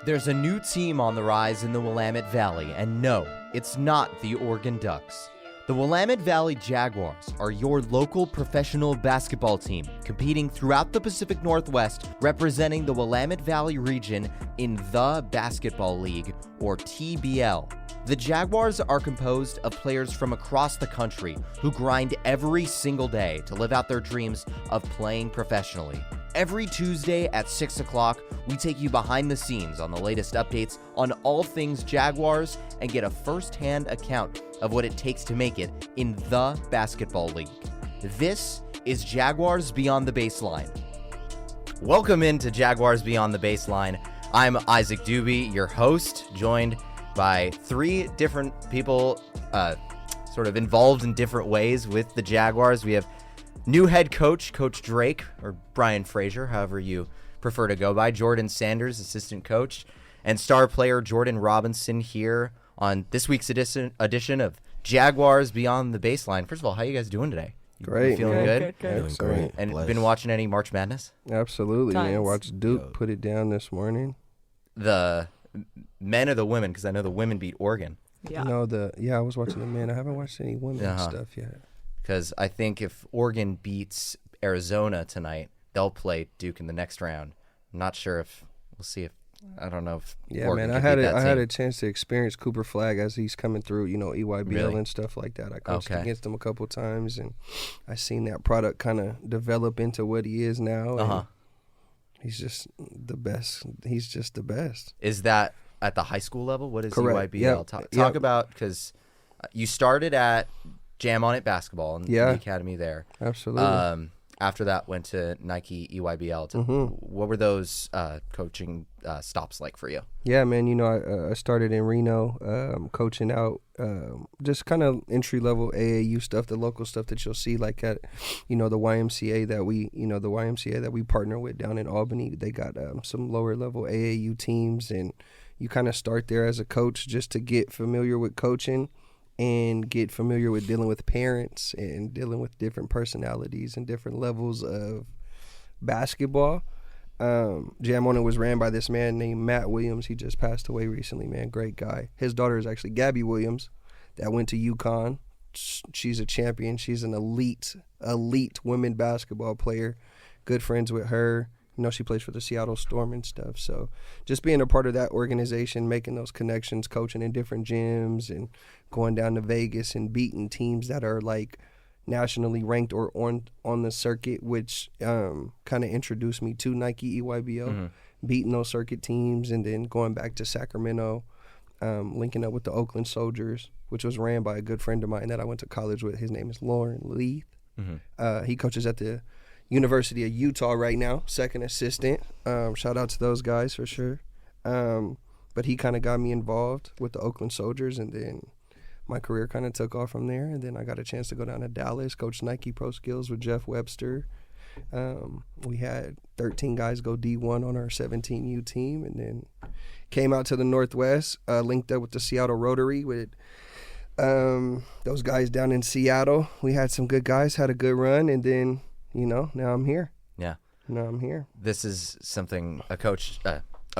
There's a new team on the rise in the Willamette Valley, and no, it's not the Oregon Ducks. The Willamette Valley Jaguars are your local professional basketball team, competing throughout the Pacific Northwest, representing the Willamette Valley region in the Basketball League, or TBL. The Jaguars are composed of players from across the country who grind every single day to live out their dreams of playing professionally. Every Tuesday at 6 o'clock, we take you behind the scenes on the latest updates on all things Jaguars and get a first-hand account of what it takes to make it in the Basketball League. This is Jaguars Beyond the Baseline. Welcome into Jaguars Beyond the Baseline. I'm Isaac Doobie, your host, joined by three different people sort of involved in different ways with the Jaguars. We have new head coach, Coach Drake, or Bryan Fraser, however you prefer to go by, Jordan Sanders, assistant coach, and star player Jordan Robinson here on this week's edition of Jaguars Beyond the Baseline. First of all, how are you guys doing today? Great. Feeling good? Doing great. And been watching any March Madness? Absolutely, man. Watched Duke put it down this morning. The men or the women? Because I know the women beat Oregon. Yeah. I was watching the men. I haven't watched any women stuff yet. Because I think if Oregon beats Arizona tonight, they'll play Duke in the next round. I'm not sure if we'll see if I don't know if Oregon I had a chance to experience Cooper Flagg as he's coming through, EYBL Really? and stuff like that. I coached against him a couple times, and I seen that product kind of develop into what he is now. He's just the best. He's just the best. Is that at the high school level? What is Correct. EYBL? Talk about, because you started at Jam On It Basketball in the academy there. Absolutely. After that, went to Nike EYBL. What were those coaching stops like for you? Yeah, man. I started in Reno, coaching out just kind of entry level AAU stuff, the local stuff that you'll see like at, the YMCA that we partner with down in Albany. They got some lower level AAU teams, and you kind of start there as a coach just to get familiar with coaching and get familiar with dealing with parents and dealing with different personalities and different levels of basketball. Jam On It was ran by this man named Matt Williams. He just passed away recently, man. Great guy. His daughter is actually Gabby Williams that went to UConn. She's a champion. She's an elite women basketball player. Good friends with her. She plays for the Seattle Storm and stuff. So just being a part of that organization, making those connections, coaching in different gyms and going down to Vegas and beating teams that are like nationally ranked or on the circuit, which kind of introduced me to Nike EYBL, beating those circuit teams, and then going back to Sacramento, linking up with the Oakland Soldiers, which was ran by a good friend of mine that I went to college with. His name is Lauren Leith. He coaches at the University of Utah right now, second assistant. Shout out to those guys for sure. But he kind of got me involved with the Oakland Soldiers, and then my career kind of took off from there. And then I got a chance to go down to Dallas, coach Nike Pro Skills with Jeff Webster. We had 13 guys go D1 on our 17U team, and then came out to the Northwest, linked up with the Seattle Rotary with those guys down in Seattle. We had some good guys, had a good run, and then now I'm here. Yeah. Now I'm here. This is something a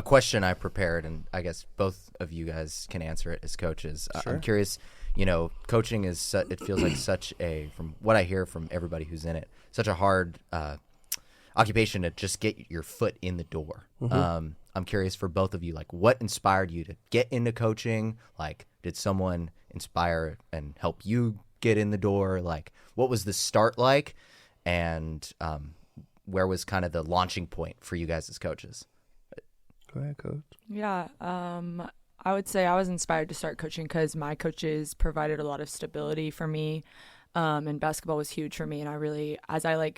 question I prepared, and I guess both of you guys can answer it as coaches. Sure. I'm curious, coaching is, it feels like such a, from what I hear from everybody who's in it, such a hard occupation to just get your foot in the door. I'm curious for both of you, like, what inspired you to get into coaching? Like, did someone inspire and help you get in the door? Like, what was the start like? And where was kind of the launching point for you guys as coaches? Go ahead, Coach. Yeah, I would say I was inspired to start coaching because my coaches provided a lot of stability for me, and basketball was huge for me. And I really, as I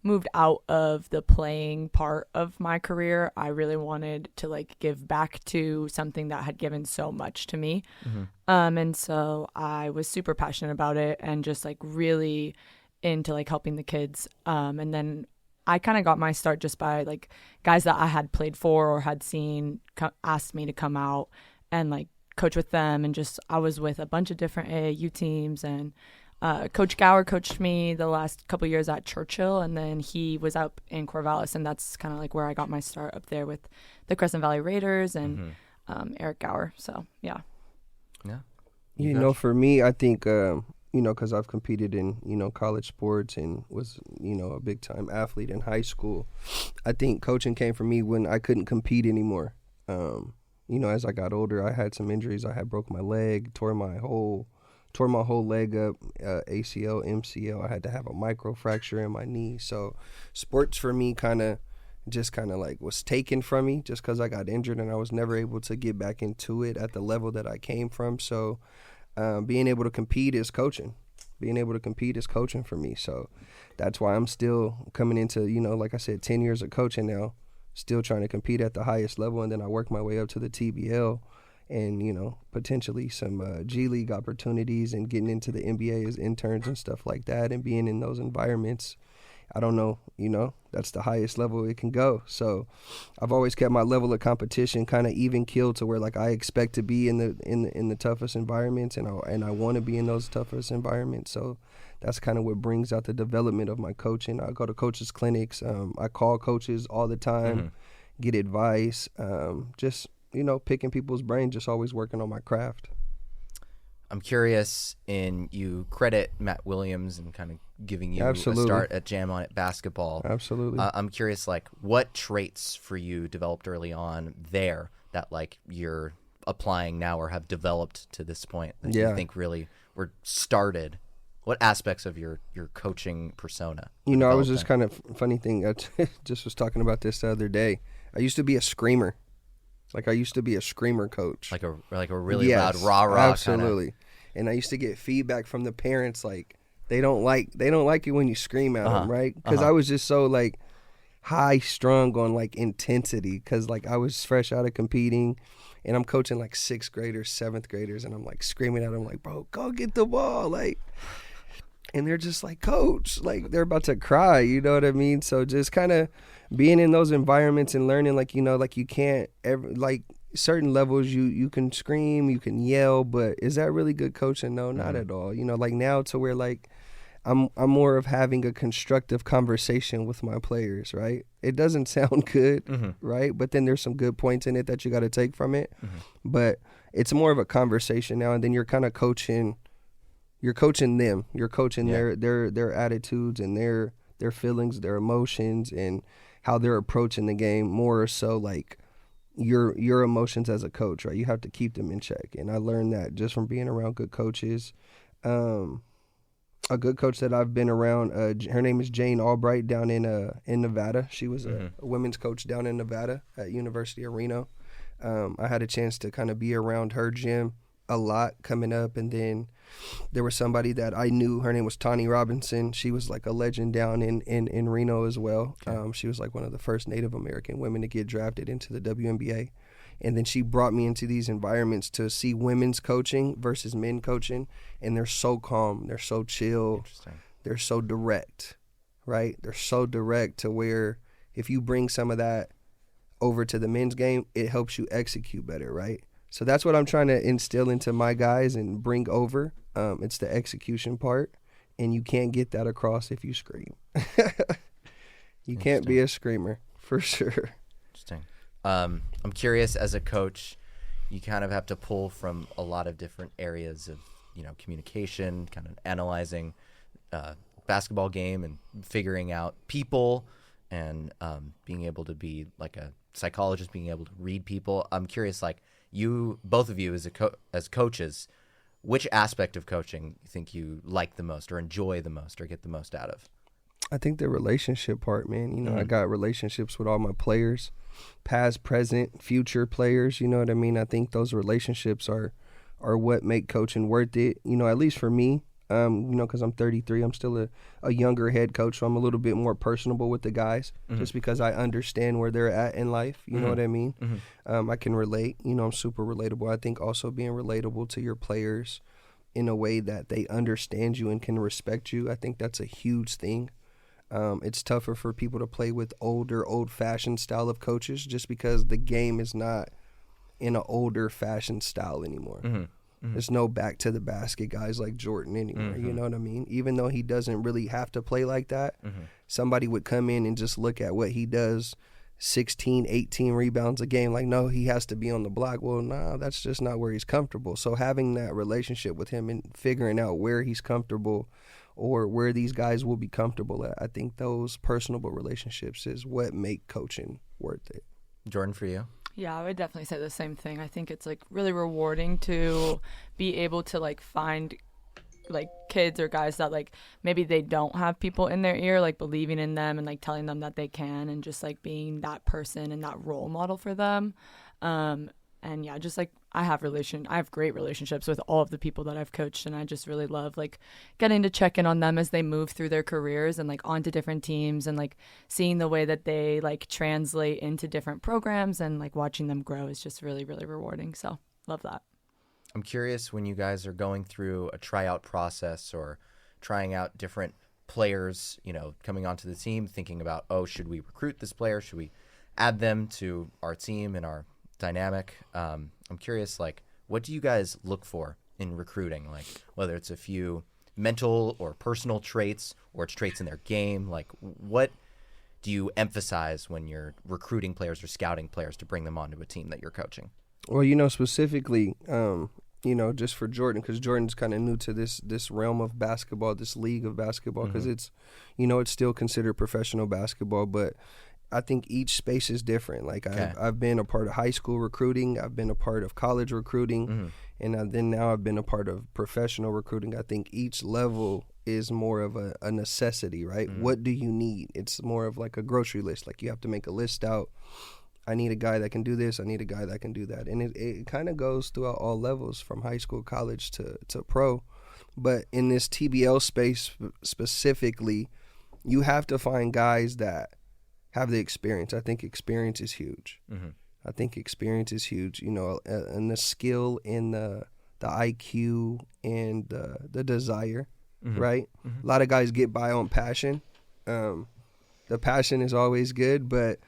moved out of the playing part of my career, I really wanted to give back to something that had given so much to me. And so I was super passionate about it and just really into helping the kids, and then I kind of got my start just by guys that I had played for or had seen asked me to come out and coach with them, and just I was with a bunch of different AAU teams, and Coach Gower coached me the last couple years at Churchill, and then he was up in Corvallis, and that's kind of like where I got my start up there with the Crescent Valley Raiders and Eric Gower. So, yeah. Yeah. You know, for me, I think, because I've competed in, college sports and was, a big-time athlete in high school, I think coaching came from me when I couldn't compete anymore. As I got older, I had some injuries. I had broke my leg, tore my whole leg up, ACL, MCL. I had to have a micro fracture in my knee. So sports for me kind of like was taken from me just because I got injured and I was never able to get back into it at the level that I came from. So being able to compete is coaching. Being able to compete is coaching for me. So that's why I'm still coming into, like I said, 10 years of coaching now, still trying to compete at the highest level. And then I work my way up to the TBL and, potentially some G League opportunities and getting into the NBA as interns and stuff like that and being in those environments. I don't know, that's the highest level it can go. So I've always kept my level of competition kind of even keeled to where like I expect to be in the toughest environments and I want to be in those toughest environments. So that's kind of what brings out the development of my coaching. I go to coaches clinics. I call coaches all the time, get advice, just, picking people's brains, just always working on my craft. I'm curious, you credit Matt Williams and kind of giving you Absolutely. a start at Jam On It basketball. Absolutely. I'm curious, like, what traits for you developed early on there that, like, you're applying now or have developed to this point that you think really were started? What aspects of your coaching persona? I was just kind of funny thing. I just was talking about this the other day. I used to be a screamer. Like I used to be a screamer coach. Like a really loud rah-rah absolutely. Kinda. And I used to get feedback from the parents like they don't like it when you scream at them, right? Because I was just so like high strung on like intensity because like I was fresh out of competing and I'm coaching like 6th graders, 7th graders, and I'm like screaming at them like, bro, go get the ball, like. And they're just like, coach, like they're about to cry, you know what I mean? So just kind of being in those environments and learning, like, like you can't ever, like certain levels you can scream, you can yell, but is that really good coaching? No, not at all. Like now to where like I'm more of having a constructive conversation with my players, right? It doesn't sound good, right? But then there's some good points in it that you got to take from it. But it's more of a conversation now, and then you're kind of coaching. You're coaching them. You're coaching their attitudes and their feelings, their emotions, and how they're approaching the game. More so, like your emotions as a coach, right? You have to keep them in check. And I learned that just from being around good coaches. A good coach that I've been around, her name is Jane Albright down in Nevada. She was a women's coach down in Nevada at University of Reno. I had a chance to kind of be around her gym a lot coming up, and then there was somebody that I knew. Her name was Tawny Robinson. She was like a legend down in Reno as well. She was like one of the first Native American women to get drafted into the WNBA. And then she brought me into these environments to see women's coaching versus men coaching, and they're so calm, they're so chill, they're so direct, right? They're so direct to where if you bring some of that over to the men's game, it helps you execute better, right? So that's what I'm trying to instill into my guys and bring over. It's the execution part, and you can't get that across if you scream. You can't be a screamer, for sure. Interesting. I'm curious, as a coach, you kind of have to pull from a lot of different areas of, communication, kind of analyzing basketball game and figuring out people and being able to be like a psychologist, being able to read people. I'm curious, like, both of you as coaches, which aspect of coaching you think you like the most or enjoy the most or get the most out of? I think the relationship part, man. I got relationships with all my players, past, present, future players. You know what I mean? I think those relationships are what make coaching worth it. At least for me. Because I'm 33, I'm still a younger head coach, so I'm a little bit more personable with the guys, just because I understand where they're at in life. You know what I mean? I can relate. I'm super relatable. I think also being relatable to your players in a way that they understand you and can respect you, I think that's a huge thing. It's tougher for people to play with older, old-fashioned style of coaches just because the game is not in an older fashioned style anymore. There's no back to the basket guys like Jordan anymore. You know what I mean? Even though he doesn't really have to play like that, somebody would come in and just look at what he does, 16, 18 rebounds a game. Like, no, he has to be on the block. Well, nah, that's just not where he's comfortable. So having that relationship with him and figuring out where he's comfortable or where these guys will be comfortable at, I think those personable relationships is what make coaching worth it. Jordan, for you? Yeah, I would definitely say the same thing. I think it's like really rewarding to be able to like find like kids or guys that like maybe they don't have people in their ear like believing in them and like telling them that they can, and just like being that person and that role model for them. And yeah, just like I have great relationships with all of the people that I've coached, and I just really love like getting to check in on them as they move through their careers and like onto different teams, and like seeing the way that they like translate into different programs, and like watching them grow is just really, really rewarding. So love that. I'm curious, when you guys are going through a tryout process or trying out different players, you know, coming onto the team, thinking about, oh, should we recruit this player? Should we add them to our team and our dynamic? I'm curious, like, what do you guys look for in recruiting? Like, whether it's a few mental or personal traits, or it's traits in their game, like, what do you emphasize when you're recruiting players or scouting players to bring them onto a team that you're coaching? Well, you know, specifically, you know, just for Jordan, because Jordan's kind of new to this realm of basketball, this league of basketball, because it's, you know, it's still considered professional basketball, but I think each space is different. Like, I've been a part of high school recruiting, I've been a part of college recruiting, and then now I've been a part of professional recruiting. I think each level is more of a necessity, right? What do you need? It's more of like a grocery list. Like, you have to make a list out. I need a guy that can do this. I need a guy that can do that. And it kind of goes throughout all levels, from high school, college to pro. But in this TBL space specifically, you have to find guys that have the experience. I think experience is huge. I think experience is huge, you know, and the skill and the IQ and the desire, right? A lot of guys get by on passion. The passion is always good, but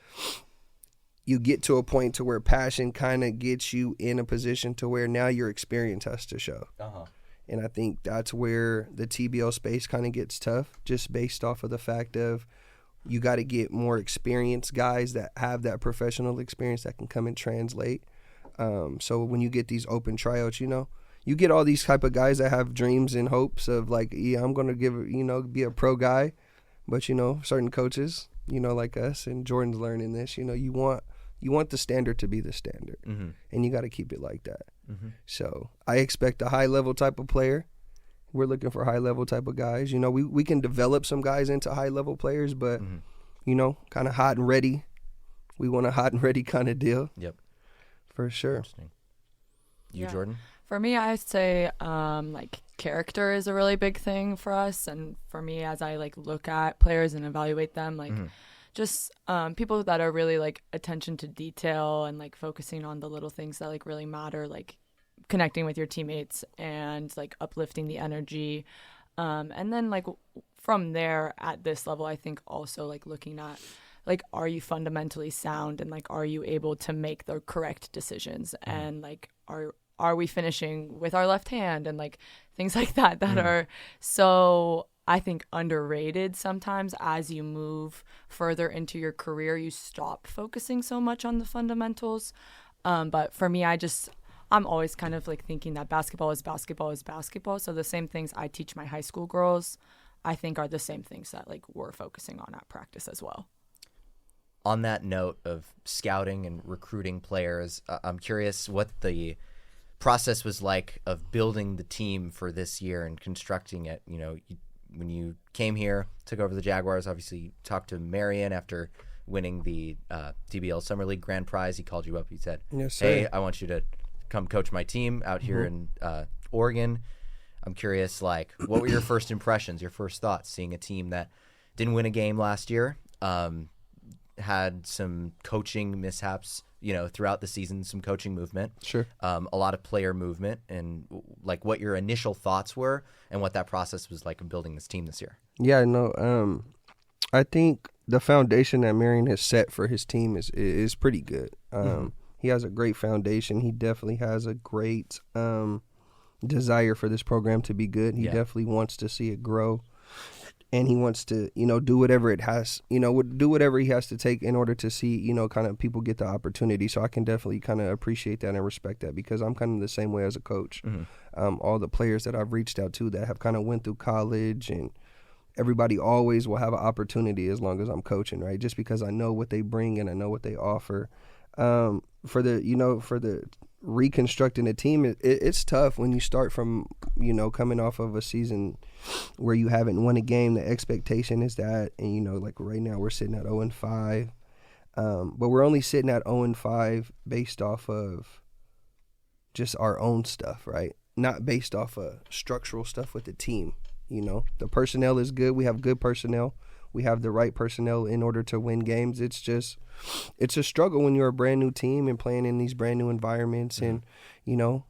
you get to a point to where passion kind of gets you in a position to where now your experience has to show. And I think that's where the TBL space kind of gets tough, just based off of the fact of you got to get more experienced guys that have that professional experience that can come and translate. So when you get these open tryouts, you know, you get all these type of guys that have dreams and hopes of like, yeah, I'm going to be a pro guy. But, you know, certain coaches, you know, like us, and Jordan's learning this, you know, you want the standard to be the standard, and you got to keep it like that. So I expect a high-level type of player. We're looking for high-level type of guys. You know, we can develop some guys into high-level players, but, you know, kind of hot and ready. We want a hot and ready kind of deal. Yep. For sure. You, Jordan? For me, I'd say like character is a really big thing for us. And for me, as I like look at players and evaluate them, like just people that are really like attention to detail and like focusing on the little things that like really matter, like connecting with your teammates and like uplifting the energy. And then like from there at this level, I think also like looking at like, are you fundamentally sound, and like, are you able to make the correct decisions, and like, are we finishing with our left hand, and like things like that are so, I think, underrated sometimes. As you move further into your career, you stop focusing so much on the fundamentals. But for me, I'm always kind of like thinking that basketball is basketball is basketball. So the same things I teach my high school girls, I think, are the same things that like we're focusing on at practice as well. On that note of scouting and recruiting players, I'm curious what the process was like of building the team for this year and constructing it. You know, when you came here, took over the Jaguars, obviously you talked to Marion after winning the DBL Summer League Grand Prize. He called you up. He said, yes, sir. Hey, I want you to come coach my team out here in Oregon. I'm curious, like, what were your first impressions, your first thoughts, seeing a team that didn't win a game last year, had some coaching mishaps, you know, throughout the season, some coaching movement. Sure. A lot of player movement, and like what your initial thoughts were and what that process was like of building this team this year. Yeah, no, I think the foundation that Marion has set for his team is pretty good. He has a great foundation. He definitely has a great desire for this program to be good. He definitely wants to see it grow. And he wants to, do whatever it has, do whatever he has to take in order to see, kind of people get the opportunity. So I can definitely kind of appreciate that and respect that, because I'm kind of the same way as a coach. All the players that I've reached out to that have kind of went through college, and everybody always will have an opportunity as long as I'm coaching, right? Just because I know what they bring and I know what they offer. For the reconstructing a team, it's tough when you start from, coming off of a season where you haven't won a game. The expectation is that, and like right now we're sitting at 0-5, but we're only sitting at 0-5 based off of just our own stuff, right? Not based off of structural stuff with the team. The personnel is good. We have good personnel. We have the right personnel in order to win games. It's a struggle when you're a brand new team and playing in these brand new environments, and you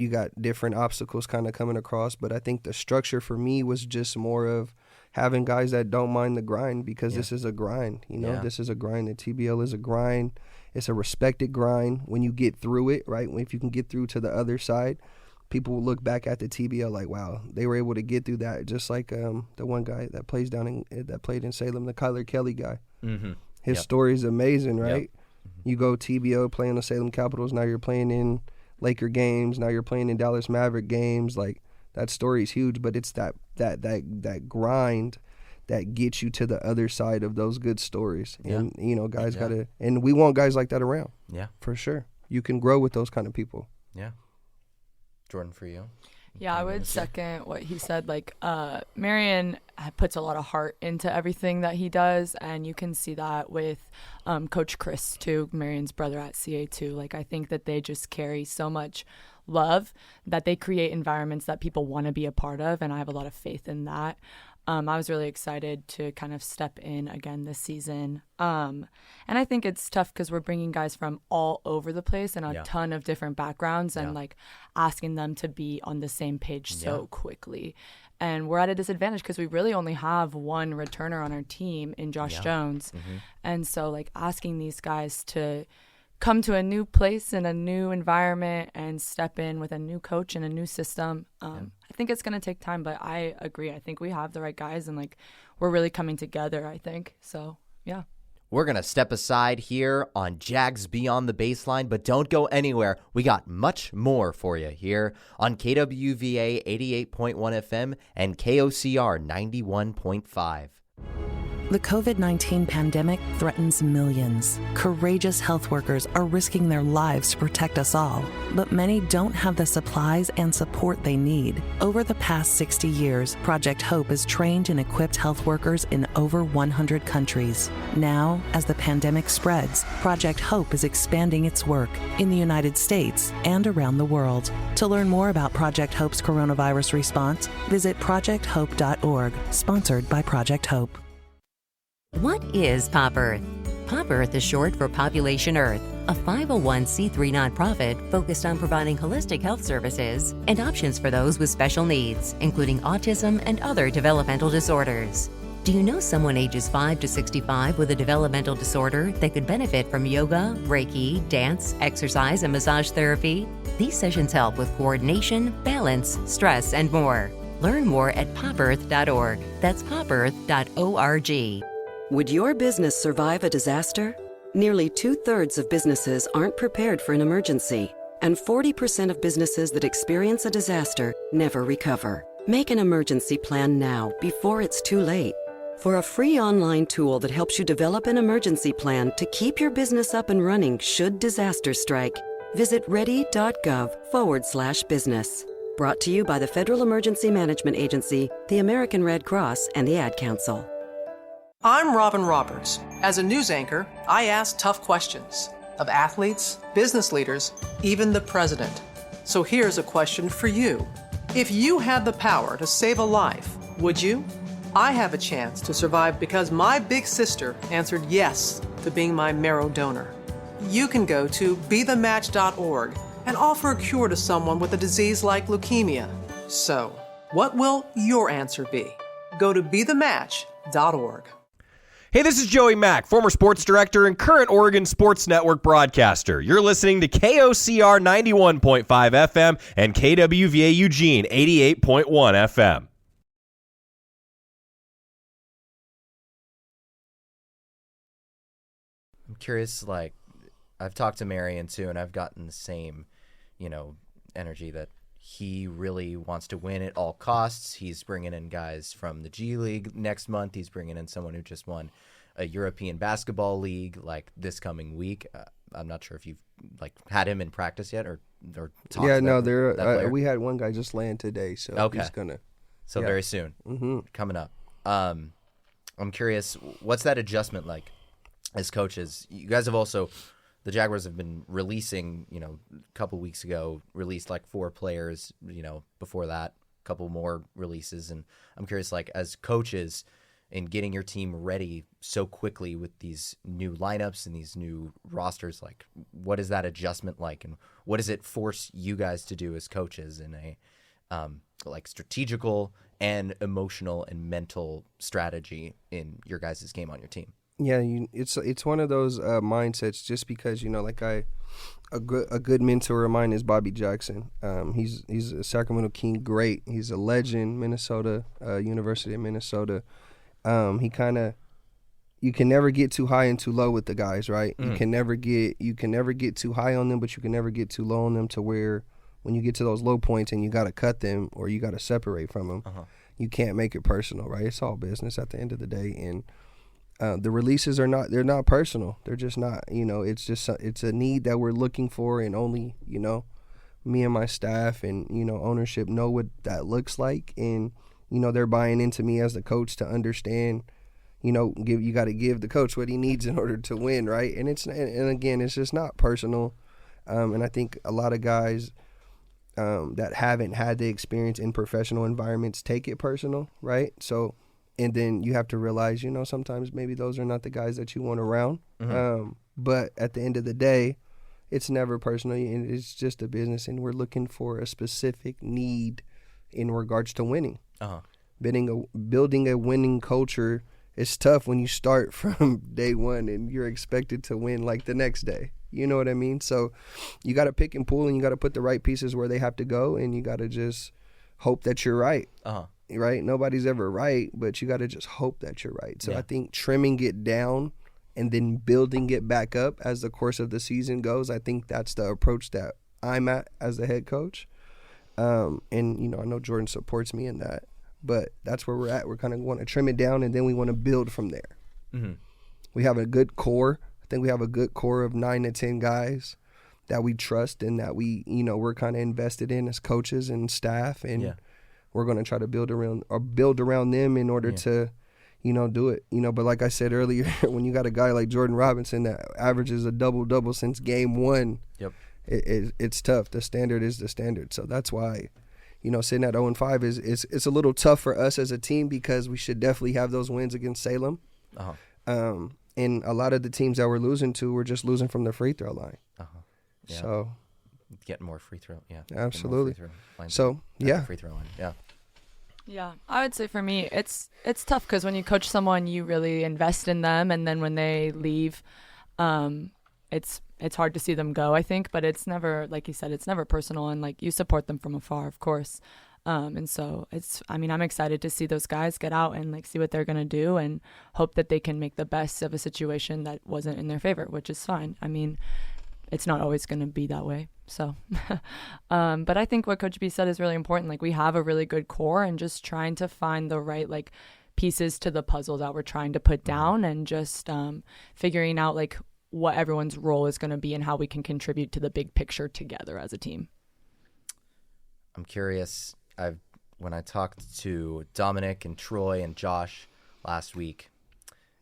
got different obstacles kind of coming across. But I think the structure for me was just more of having guys that don't mind the grind, because this is a grind. This is a grind. The TBL is a grind. It's a respected grind when you get through it, right? If you can get through to the other side, people will look back at the TBL like, wow, they were able to get through that. Just like the one guy that played in Salem, the Kyler Kelly guy. His story is amazing, right? You go TBO, playing the Salem Capitals. Now you're playing in Laker games. Now you're playing in Dallas Maverick games. Like, that story is huge, but it's that grind that gets you to the other side of those good stories. And guys gotta, and we want guys like that around. Yeah, for sure. You can grow with those kind of people. Yeah. Jordan, for you? Yeah, I would second what he said. Like, Marion puts a lot of heart into everything that he does, and you can see that with Coach Chris, too, Marion's brother at CA2. Like, I think that they just carry so much love that they create environments that people want to be a part of, and I have a lot of faith in that. I was really excited to kind of step in again this season. And I think it's tough because we're bringing guys from all over the place and a ton of different backgrounds, and like asking them to be on the same page so quickly. And we're at a disadvantage because we really only have one returner on our team in Josh Jones. And so like asking these guys to come to a new place and a new environment and step in with a new coach and a new system. I think it's going to take time, but I agree. I think we have the right guys, and like we're really coming together, I think. So, yeah. We're going to step aside here on Jags Beyond the Baseline, but don't go anywhere. We got much more for you here on KWVA 88.1 FM and KOCR 91.5. The COVID-19 pandemic threatens millions. Courageous health workers are risking their lives to protect us all, but many don't have the supplies and support they need. Over the past 60 years, Project Hope has trained and equipped health workers in over 100 countries. Now, as the pandemic spreads, Project Hope is expanding its work in the United States and around the world. To learn more about Project Hope's coronavirus response, visit projecthope.org, sponsored by Project Hope. What is Pop Earth? Pop Earth is short for Population Earth, a 501c3 nonprofit focused on providing holistic health services and options for those with special needs, including autism and other developmental disorders. Do you know someone ages 5 to 65 with a developmental disorder that could benefit from yoga, Reiki, dance, exercise, and massage therapy? These sessions help with coordination, balance, stress, and more. Learn more at popearth.org. That's popearth.org. Would your business survive a disaster? Nearly 2/3 of businesses aren't prepared for an emergency, and 40% of businesses that experience a disaster never recover. Make an emergency plan now before it's too late. For a free online tool that helps you develop an emergency plan to keep your business up and running should disaster strike, visit ready.gov/business. Brought to you by the Federal Emergency Management Agency, the American Red Cross, and the Ad Council. I'm Robin Roberts. As a news anchor, I ask tough questions of athletes, business leaders, even the president. So here's a question for you. If you had the power to save a life, would you? I have a chance to survive because my big sister answered yes to being my marrow donor. You can go to BeTheMatch.org and offer a cure to someone with a disease like leukemia. So, what will your answer be? Go to BeTheMatch.org. Hey, this is Joey Mack, former sports director and current Oregon Sports Network broadcaster. You're listening to KOCR 91.5 FM and KWVA Eugene 88.1 FM. I'm curious, like, I've talked to Marion too, and I've gotten the same, energy that he really wants to win at all costs. He's bringing in guys from the G League next month. He's bringing in someone who just won a European basketball league like this coming week. I'm not sure if you've had him in practice yet or talked. Yeah, to no, that we had one guy just land today, so okay. He's gonna. So very soon, coming up. I'm curious, what's that adjustment like as coaches? You guys have also. The Jaguars have been releasing, a couple weeks ago, released 4 players, before that, a couple more releases. And I'm curious, as coaches, in getting your team ready so quickly with these new lineups and these new rosters, what is that adjustment like? And what does it force you guys to do as coaches in a strategical and emotional and mental strategy in your guys' game on your team? Yeah, it's one of those mindsets. Just because a good mentor of mine is Bobby Jackson. He's a Sacramento King great. He's a legend, Minnesota, University of Minnesota. You can never get too high and too low with the guys, right? You can never get too high on them, but you can never get too low on them to where when you get to those low points and you got to cut them or you got to separate from them, you can't make it personal, right? It's all business at the end of the day, and the releases they're not personal. They're just not, it's a need that we're looking for, and only, me and my staff and, ownership know what that looks like. And, they're buying into me as the coach to understand, you got to give the coach what he needs in order to win. Right. And again, it's just not personal. And I think a lot of guys that haven't had the experience in professional environments take it personal. Right. So, and then you have to realize, sometimes maybe those are not the guys that you want around. But at the end of the day, it's never personal. It's just a business, and we're looking for a specific need in regards to winning. Building a winning culture is tough when you start from day one and you're expected to win the next day. You know what I mean? So you got to pick and pull, and you got to put the right pieces where they have to go, and you got to just hope that you're right. Right? Nobody's ever right, but you got to just hope that you're right. So I think trimming it down and then building it back up as the course of the season goes, I think that's the approach that I'm at as the head coach. And, I know Jordan supports me in that, but that's where we're at. We're kind of want to trim it down, and then we want to build from there. We have a good core. I think we have a good core of 9 to 10 guys that we trust and that we, we're kind of invested in as coaches and staff, and we're going to try to build around them in order to, do it. But like I said earlier, when you got a guy like Jordan Robinson that averages a double-double since game 1, it's tough. The standard is the standard. So that's why, sitting at 0-5 it's a little tough for us as a team, because we should definitely have those wins against Salem. And a lot of the teams that we're losing to, we're just losing from the free throw line. So getting more free throw, absolutely. Free throw free throw line, Yeah, I would say for me, it's tough because when you coach someone, you really invest in them, and then when they leave, it's hard to see them go, I think. But it's never, like you said, it's never personal, and you support them from afar, of course. And so I'm excited to see those guys get out and see what they're gonna do, and hope that they can make the best of a situation that wasn't in their favor, which is fine. It's not always going to be that way. So, but I think what Coach B said is really important. We have a really good core, and just trying to find the right, pieces to the puzzle that we're trying to put down, and just figuring out, what everyone's role is going to be and how we can contribute to the big picture together as a team. I'm curious. When I talked to Dominic and Troy and Josh last week,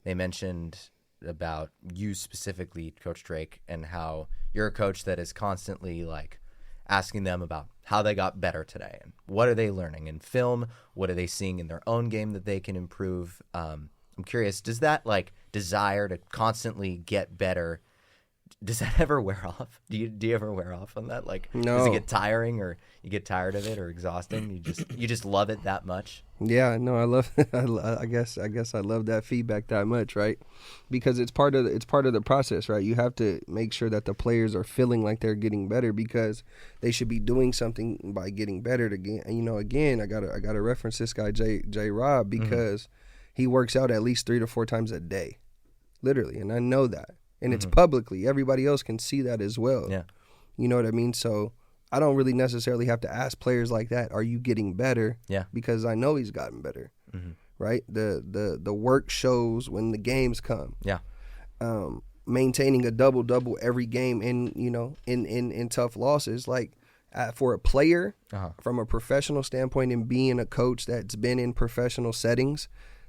they mentioned about you specifically, Coach Drake, and how you're a coach that is constantly asking them about how they got better today and what are they learning in film, what are they seeing in their own game that they can improve. I'm curious, does that desire to constantly get better, Does that ever wear off? Do you ever wear off on that? Like, No. Does it get tiring, or you get tired of it, or exhausting? You just love it that much? Yeah, no, I love. I guess I love that feedback that much, right? Because it's part of the process, right? You have to make sure that the players are feeling like they're getting better, because they should be doing something by getting better. To get, again, I gotta reference this guy J Rob, because he works out at least 3 to 4 times a day, literally, and I know that, and it's publicly. Everybody else can see that as well. Yeah, you know what I mean. So I don't really necessarily have to ask players like that, are you getting better? Yeah. Because I know he's gotten better, right? The work shows when the games come. yeah, Maintaining a double-double every game in tough losses. Like, for a player, from a professional standpoint, and being a coach that's been in professional settings,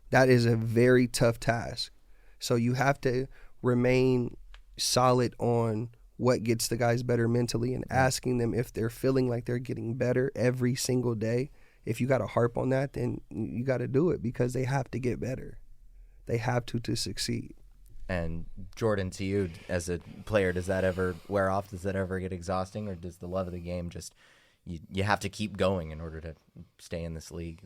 that is a very tough task. So you have to remain solid on what gets the guys better mentally, and asking them if they're feeling like they're getting better every single day. If you got to harp on that, then you got to do it, because they have to get better. They have to succeed. And Jordan, to you as a player, does that ever wear off? Does that ever get exhausting, or does the love of the game just you have to keep going in order to stay in this league?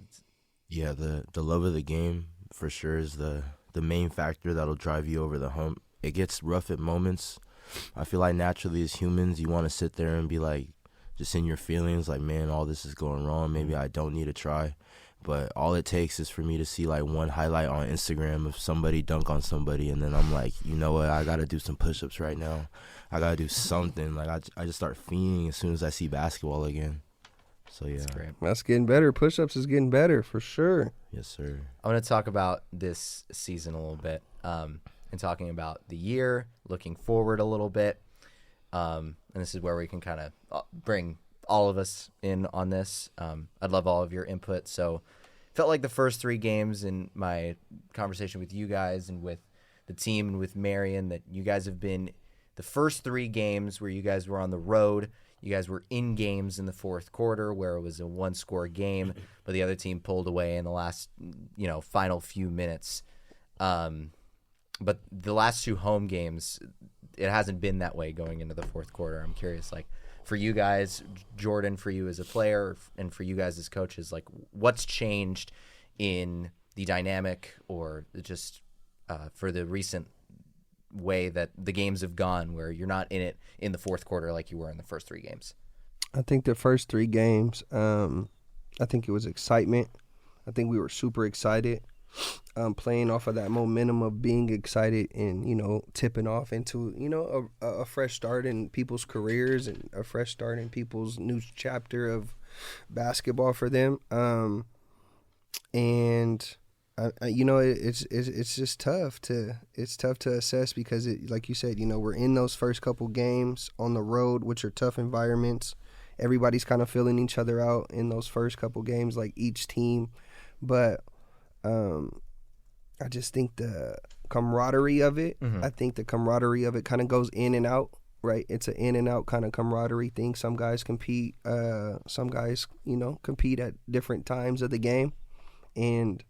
Yeah, the love of the game for sure is the main factor that'll drive you over the hump. It gets rough at moments. I feel like naturally as humans, you want to sit there and be like, just in your feelings, like, man, all this is going wrong. Maybe I don't need to try. But all it takes is for me to see like one highlight on Instagram of somebody dunk on somebody, and then I'm like, you know what, I got to do some push-ups right now. I got to do something. Like, I just start fiending as soon as I see basketball again. So, yeah. That's great. That's getting better. Push-ups is getting better for sure. Yes, sir. I want to talk about this season a little bit, and talking about the year, looking forward a little bit. And this is where we can kind of bring all of us in on this. I'd love all of your input. So felt like the first 3 games in my conversation with you guys and with the team and with Marion, that you guys have been the first 3 games where you guys were on the road. You guys were in games in the fourth quarter where it was a 1-score game, but the other team pulled away in the last, final few minutes. But the last 2 home games, it hasn't been that way going into the fourth quarter. I'm curious, like, for you guys, Jordan, for you as a player, and for you guys as coaches, like, what's changed in the dynamic, or just for the recent way that the games have gone, where you're not in it in the fourth quarter like you were in the first 3 games? I think the first 3 games, I think it was excitement. I think we were super excited, playing off of that momentum of being excited and, tipping off into, a fresh start in people's careers and a fresh start in people's new chapter of basketball for them. It's just tough to assess, because like you said, we're in those first couple games on the road, which are tough environments. Everybody's kind of feeling each other out in those first couple games, like each team. But I just think the camaraderie of it, kind of goes in and out, right? It's an in and out kind of camaraderie thing. Some guys compete, some guys, compete at different times of the game. And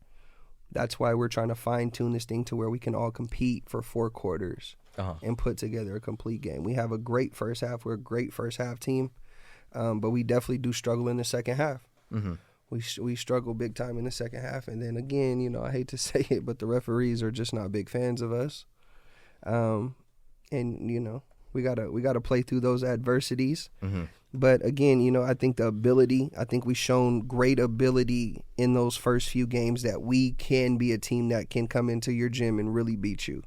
that's why we're trying to fine tune this thing to where we can all compete for 4 quarters and put together a complete game. We have a great first half. We're a great first half team, but we definitely do struggle in the second half. We struggle big time in the second half. And then again, I hate to say it, but the referees are just not big fans of us. And we gotta play through those adversities. But again, I think we've shown great ability in those first few games that we can be a team that can come into your gym and really beat you.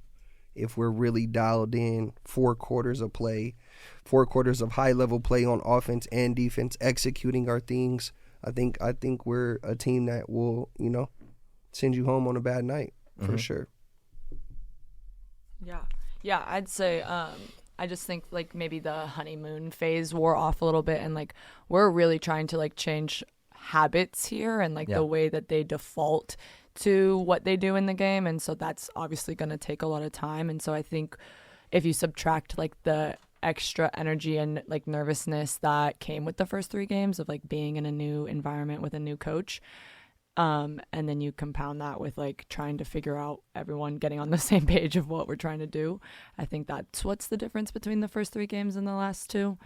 If we're really dialed in, 4 quarters of play, 4 quarters of high level play on offense and defense, executing our things, I think we're a team that will, send you home on a bad night for sure. Yeah, I'd say I just think like maybe the honeymoon phase wore off a little bit, and like we're really trying to like change habits here and like the way that they default to what they do in the game, and so that's obviously going to take a lot of time. And so I think if you subtract like the extra energy and like nervousness that came with the first 3 games of like being in a new environment with a new coach, And then you compound that with like trying to figure out everyone getting on the same page of what we're trying to do. I think that's what's the difference between the first 3 games and the last 2.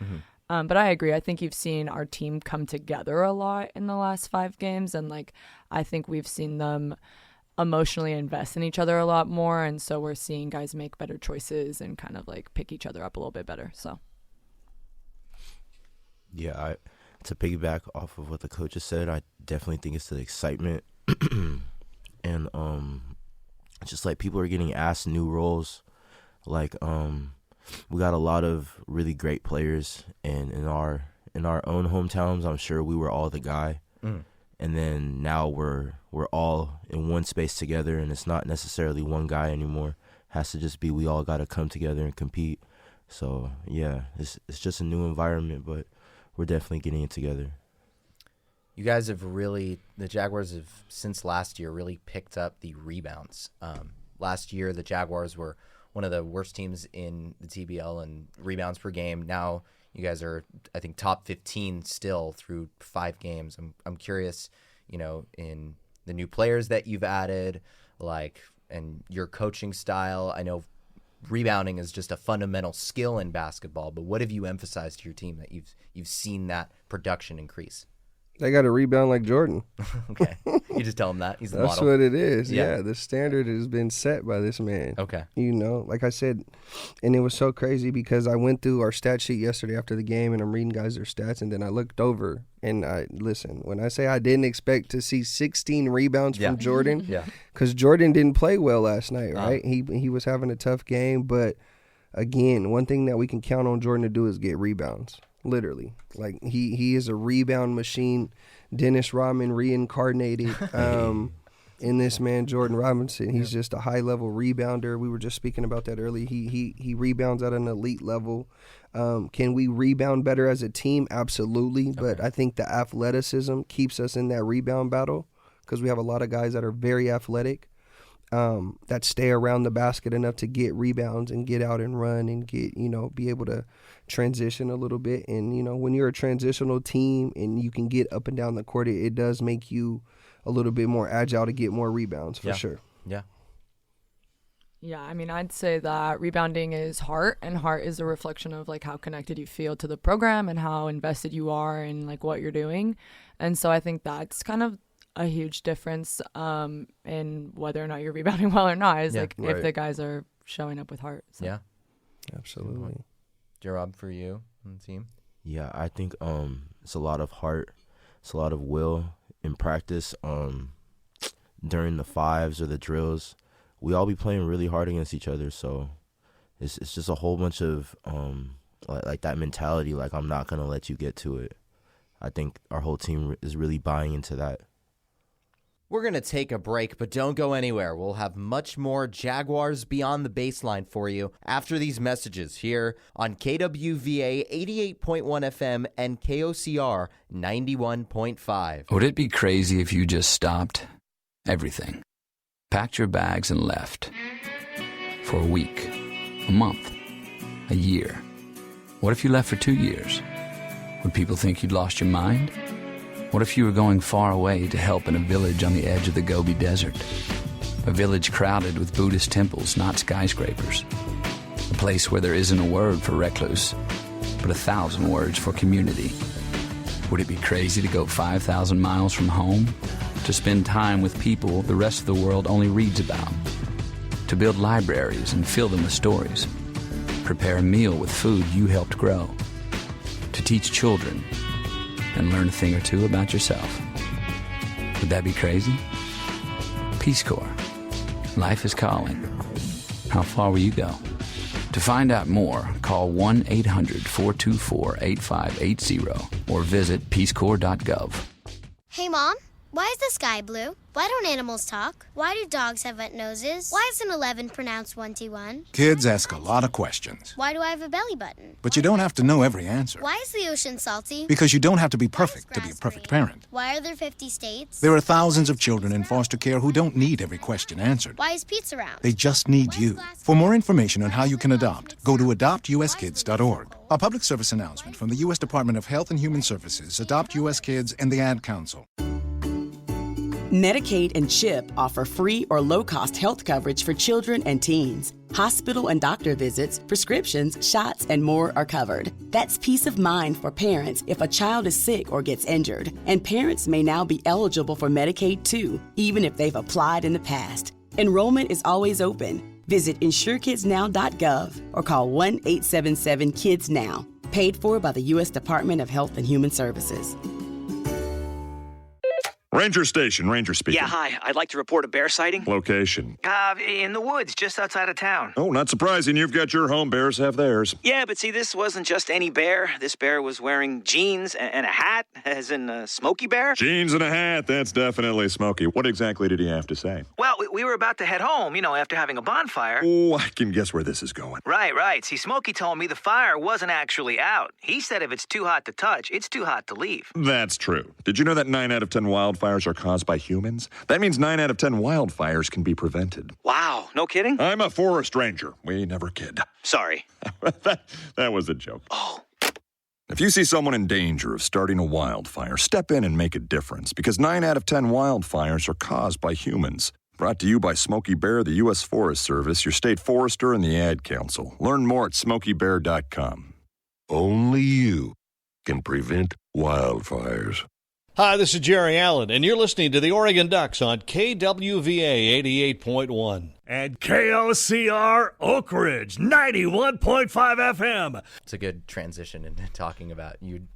But I agree. I think you've seen our team come together a lot in the last 5 games. And like, I think we've seen them emotionally invest in each other a lot more. And so we're seeing guys make better choices and kind of like pick each other up a little bit better. So. Yeah, to piggyback off of what the coaches said, I definitely think it's the excitement. And just like people are getting asked new roles. Like we got a lot of really great players, and in our own hometowns, I'm sure we were all the guy. And then now we're all in one space together, and it's not necessarily one guy anymore. It has to just be we all got to come together and compete. So yeah, it's just a new environment, but we're definitely getting it together. You guys have the Jaguars have, since last year, really picked up the rebounds. Last year, the Jaguars were one of the worst teams in the TBL in rebounds per game. Now you guys are, I think, top 15 still through 5 games. I'm curious, in the new players that you've added, and your coaching style. I know rebounding is just a fundamental skill in basketball, but what have you emphasized to your team that you've seen that production increase? They got to rebound like Jordan. Okay. You just tell him that. He's the model. That's what it is. Yeah, the standard has been set by this man. Okay. Like I said, and it was so crazy because I went through our stat sheet yesterday after the game, and I'm reading guys their stats, and then I looked over, and when I say I didn't expect to see 16 rebounds from Jordan, because Jordan didn't play well last night, right? He was having a tough game, but again, one thing that we can count on Jordan to do is get rebounds. Literally, like he is a rebound machine. Dennis Rodman reincarnated in this man, Jordan Robinson. He's just a high level rebounder. We were just speaking about that earlier. He rebounds at an elite level. Can we rebound better as a team? Absolutely, but I think the athleticism keeps us in that rebound battle because we have a lot of guys that are very athletic. That stay around the basket enough to get rebounds and get out and run and get, be able to transition a little bit. And, when you're a transitional team and you can get up and down the court, it does make you a little bit more agile to get more rebounds for sure. Yeah. Yeah, I mean, I'd say that rebounding is heart, and heart is a reflection of like how connected you feel to the program and how invested you are in like what you're doing. And so I think that's kind of a huge difference in whether or not you're rebounding well or not is if the guys are showing up with heart. So. Yeah, absolutely. J-Rob, for you and the team? Yeah, I think it's a lot of heart, it's a lot of will in practice. During the 5s or the drills, we all be playing really hard against each other. So it's just a whole bunch of like that mentality. Like, I'm not gonna let you get to it. I think our whole team is really buying into that. We're going to take a break, but don't go anywhere. We'll have much more Jaguars Beyond the Baseline for you after these messages here on KWVA 88.1 FM and KOCR 91.5. Would it be crazy if you just stopped everything, packed your bags and left for a week, a month, a year? What if you left for 2 years? Would people think you'd lost your mind? What if you were going far away to help in a village on the edge of the Gobi Desert? A village crowded with Buddhist temples, not skyscrapers. A place where there isn't a word for recluse, but 1,000 words for community. Would it be crazy to go 5,000 miles from home? To spend time with people the rest of the world only reads about? To build libraries and fill them with stories? Prepare a meal with food you helped grow? To teach children and learn a thing or two about yourself? Would that be crazy? Peace Corps. Life is calling. How far will you go? To find out more, call 1-800-424-8580 or visit peacecorps.gov. Hey, Mom, why is the sky blue? Why don't animals talk? Why do dogs have wet noses? Why is an 11 pronounced 1T1? Kids ask a lot of questions. Why do I have a belly button? But you don't have to know every answer. Why is the ocean salty? Because you don't have to be perfect to be a perfect parent. Why are there 50 states? There are thousands of children in foster care who don't need every question answered. Why is pizza round? They just need you. For more information on how you can adopt, go to adoptuskids.org. A public service announcement from the U.S. Department of Health and Human Services, Adopt U.S. Kids, and the Ad Council. Medicaid and CHIP offer free or low-cost health coverage for children and teens. Hospital and doctor visits, prescriptions, shots, and more are covered. That's peace of mind for parents if a child is sick or gets injured. And parents may now be eligible for Medicaid too, even if they've applied in the past. Enrollment is always open. Visit insurekidsnow.gov or call 1-877-KIDS-NOW. Paid for by the U.S. Department of Health and Human Services. Ranger Station, Ranger speaking. Yeah, hi. I'd like to report a bear sighting. Location? In the woods, just outside of town. Oh, not surprising. You've got your home. Bears have theirs. Yeah, but see, this wasn't just any bear. This bear was wearing jeans and a hat, as in a Smokey Bear. Jeans and a hat. That's definitely Smokey. What exactly did he have to say? Well, we were about to head home, after having a bonfire. Oh, I can guess where this is going. Right. See, Smokey told me the fire wasn't actually out. He said if it's too hot to touch, it's too hot to leave. That's true. Did you know that 9 out of 10 wildfires are caused by humans? That means 9 out of 10 wildfires can be prevented. Wow, no kidding? I'm a forest ranger. We never kid. Sorry. that was a joke. Oh. If you see someone in danger of starting a wildfire, step in and make a difference, because 9 out of 10 wildfires are caused by humans. Brought to you by Smokey Bear, the U.S. Forest Service, your state forester, and the Ad Council. Learn more at smokeybear.com. Only you can prevent wildfires. Hi, this is Jerry Allen, and you're listening to the Oregon Ducks on KWVA 88.1. And KOCR Oak Ridge 91.5 FM. It's a good transition into talking about you,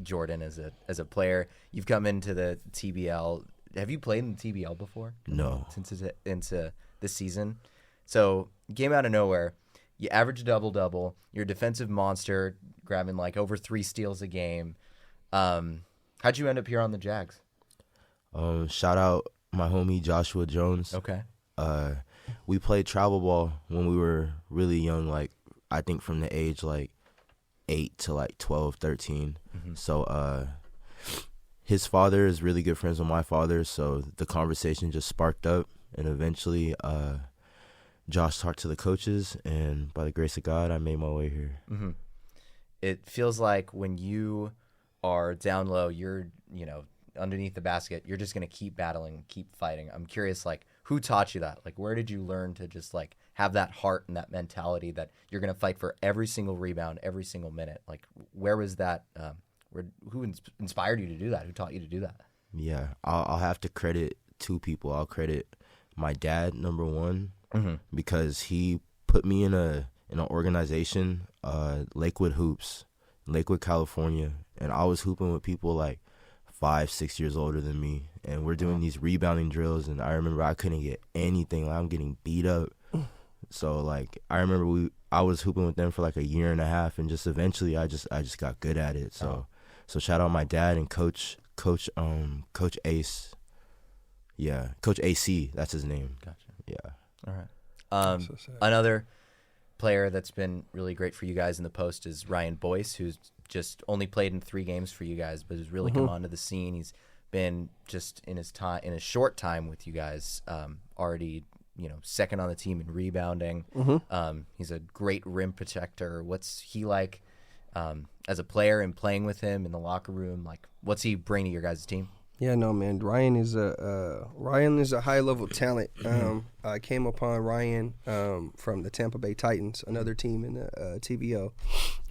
Jordan, as a player. You've come into the TBL. Have you played in the TBL before? No. Since it's into this season. So you came out of nowhere. You average a double-double. You're a defensive monster, grabbing like over 3 steals a game. How'd you end up here on the Jags? Shout out my homie Joshua Jones. Okay. We played travel ball when we were really young, like I think from the age like 8 to like 12, 13. Mm-hmm. So his father is really good friends with my father, so the conversation just sparked up, and eventually Josh talked to the coaches, and by the grace of God, I made my way here. Mm-hmm. It feels like when you are down low, you're, underneath the basket, you're just going to keep battling, keep fighting. I'm curious, like, who taught you that? Like, where did you learn to just, like, have that heart and that mentality that you're going to fight for every single rebound, every single minute? Like, where was that? Who inspired you to do that? Who taught you to do that? Yeah, I'll have to credit 2 people. I'll credit my dad, number one, mm-hmm. because he put me in an organization, Lakewood Hoops, Lakewood, California, and I was hooping with people like 5-6 years older than me, and we're doing these rebounding drills, and I remember I couldn't get anything. Like, I'm getting beat up. So like I remember I was hooping with them for like a year and a half, and just eventually I just got good at it. So shout out my dad and Coach Ace. Yeah, Coach AC, that's his name. Gotcha. Yeah. All right. Another player that's been really great for you guys in the post is Ryan Boyce, who's just only played in 3 games for you guys, but has really come onto the scene. He's been just in his short time with you guys, already second on the team in rebounding. Mm-hmm. He's a great rim protector. What's he like as a player and playing with him in the locker room? Like, what's he bring to your guys' team? Yeah, no, man. Ryan is a high level talent. I came upon Ryan from the Tampa Bay Titans, another team in the TBO.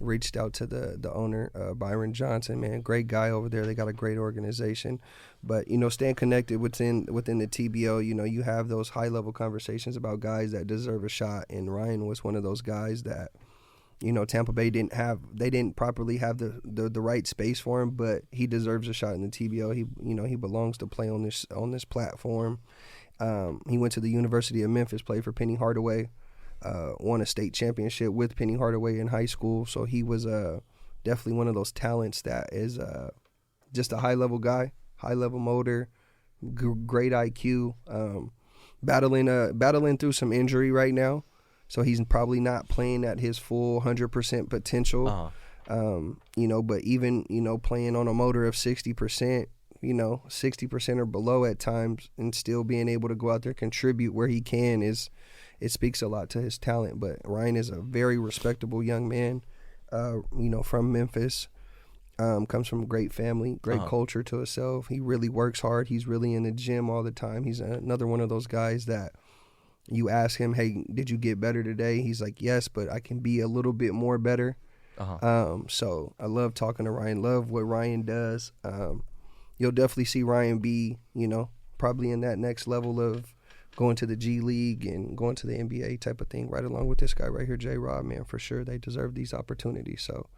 Reached out to the owner, Byron Johnson. Man, great guy over there. They got a great organization. But staying connected within the TBO, you have those high level conversations about guys that deserve a shot. And Ryan was one of those guys that, Tampa Bay didn't properly have the right space for him, but he deserves a shot in the TBO. He belongs to play on this platform. He went to the University of Memphis, played for Penny Hardaway, won a state championship with Penny Hardaway in high school. So he was definitely one of those talents that is just a high level guy, high level motor, great IQ, battling through some injury right now. So he's probably not playing at his full 100% potential, but even, playing on a motor of 60%, 60% or below at times, and still being able to go out there, contribute where he can, it speaks a lot to his talent. But Ryan is a very respectable young man, from Memphis. Comes from a great family, great culture to himself. He really works hard. He's really in the gym all the time. He's another one of those guys that you ask him, hey, did you get better today? He's like, yes, but I can be a little bit more better. So I love talking to Ryan, love what Ryan does. You'll definitely see Ryan be, probably in that next level of going to the G League and going to the NBA type of thing, right along with this guy right here, J-Rob, man, for sure. They deserve these opportunities. So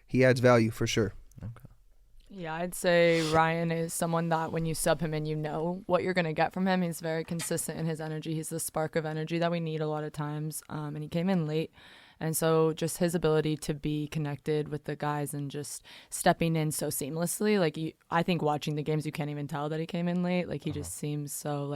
he adds value for sure. Okay. Yeah, I'd say Ryan is someone that when you sub him in, you know what you're going to get from him. He's very consistent in his energy. He's the spark of energy that we need a lot of times. And he came in late. And so just his ability to be connected with the guys and just stepping in so seamlessly. I think watching the games, you can't even tell that he came in late. He just seems so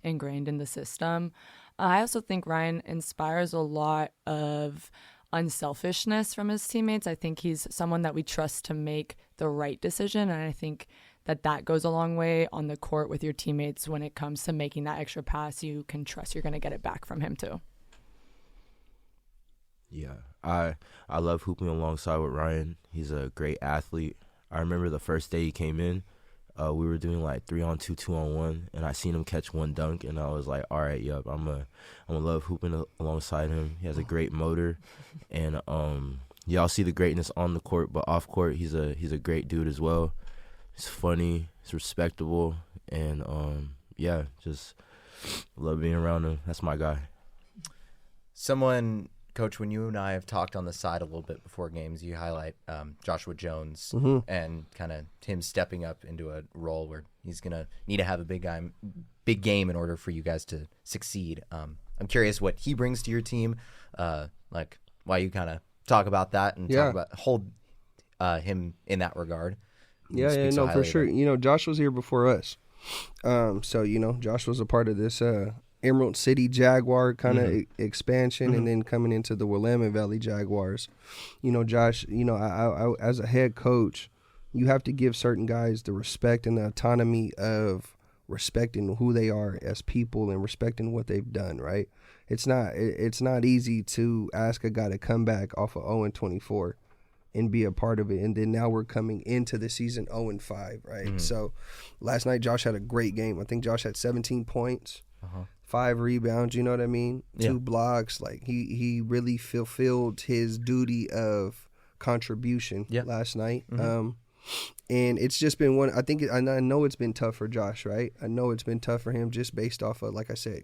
ingrained in the system. I also think Ryan inspires a lot of unselfishness from his teammates. I think he's someone that we trust to make the right decision, and I think that goes a long way on the court with your teammates when it comes to making that extra pass. You can trust you're going to get it back from him too. Yeah, I love hooping alongside with Ryan. He's a great athlete. I remember the first day he came in, we were doing 3-on-2, 2-on-1, and I seen him catch one dunk, and I was like, all right, yup, I'm gonna love hooping alongside him. He has a great motor, and y'all see the greatness on the court, but off court, he's a great dude as well. He's funny, he's respectable, and yeah, just love being around him. That's my guy. Coach, when you and I have talked on the side a little bit before games, you highlight Joshua Jones and kind of him stepping up into a role where he's going to need to have a big game in order for you guys to succeed. I'm curious what he brings to your team, why you kind of talk about that and talk about hold him in that regard. Yeah, no, for sure. Josh was here before us. So, Josh was a part of this Emerald City Jaguar kind of expansion, and then coming into the Willamette Valley Jaguars. Josh, I as a head coach, you have to give certain guys the respect and the autonomy of respecting who they are as people and respecting what they've done, right? It's not easy to ask a guy to come back off of 0-24 and be a part of it, and then now we're coming into the season 0-5, right? So last night Josh had a great game. I think Josh had 17 points. 5 rebounds, you know what I mean? 2 blocks. He really fulfilled his duty of contribution last night. And it's just been I know it's been tough for Josh, right? I know it's been tough for him just based off of, like I said,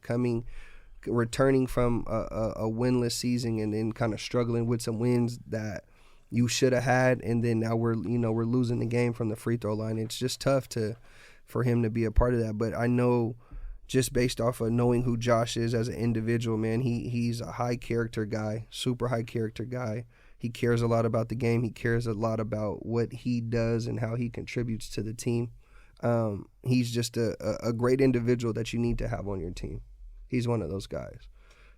returning from a winless season and then kind of struggling with some wins that you should have had, and then now we're losing the game from the free throw line. It's just tough for him to be a part of that. But I know, just based off of knowing who Josh is as an individual, man, he's a high character guy, super high character guy. He cares a lot about the game. He cares a lot about what he does and how he contributes to the team. He's just a great individual that you need to have on your team. He's one of those guys,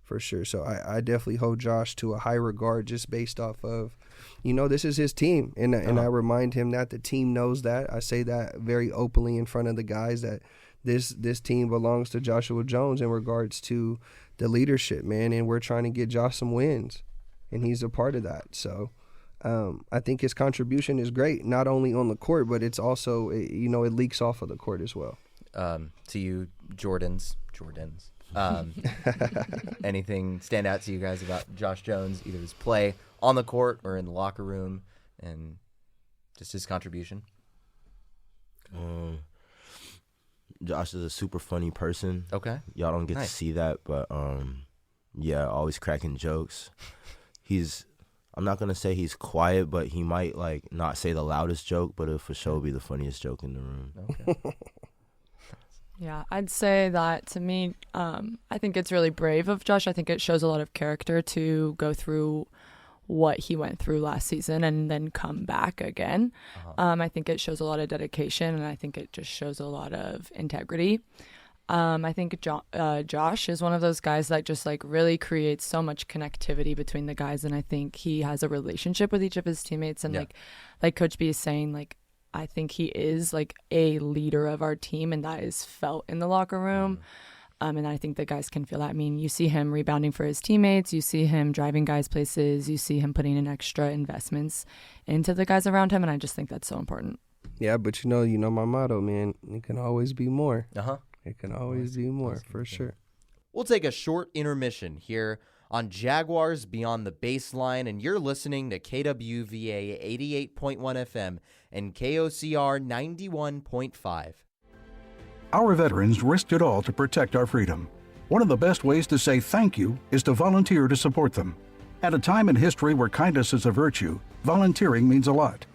for sure. So I definitely hold Josh to a high regard just based off of, this is his team. And I remind him that the team knows that. I say that very openly in front of the guys that this team belongs to Joshua Jones in regards to the leadership, man, and we're trying to get Josh some wins, and he's a part of that. So I think his contribution is great, not only on the court, but it's also, it leaks off of the court as well. To you, Jordans, anything stand out to you guys about Josh Jones, either his play on the court or in the locker room, and just his contribution? Josh is a super funny person. Okay. Y'all don't get to see that, but always cracking jokes. I'm not going to say he's quiet, but he might not say the loudest joke, but it'll for sure be the funniest joke in the room. Okay. Yeah, I'd say that to me, I think it's really brave of Josh. I think it shows a lot of character to go through what he went through last season and then come back again. I think it shows a lot of dedication, and I think it just shows a lot of integrity. I think Josh is one of those guys that just really creates so much connectivity between the guys, and I think he has a relationship with each of his teammates. And like Coach B is saying, I think he is a leader of our team, and that is felt in the locker room. And I think the guys can feel that. I mean, you see him rebounding for his teammates. You see him driving guys places. You see him putting in extra investments into the guys around him. And I just think that's so important. Yeah, but you know my motto, man. It can always be more. Uh-huh. It can always be more, for sure. We'll take a short intermission here on Jaguars Beyond the Baseline, and you're listening to KWVA 88.1 FM and KOCR 91.5. Our veterans risked it all to protect our freedom. One of the best ways to say thank you is to volunteer to support them. At a time in history where kindness is a virtue, volunteering means a lot.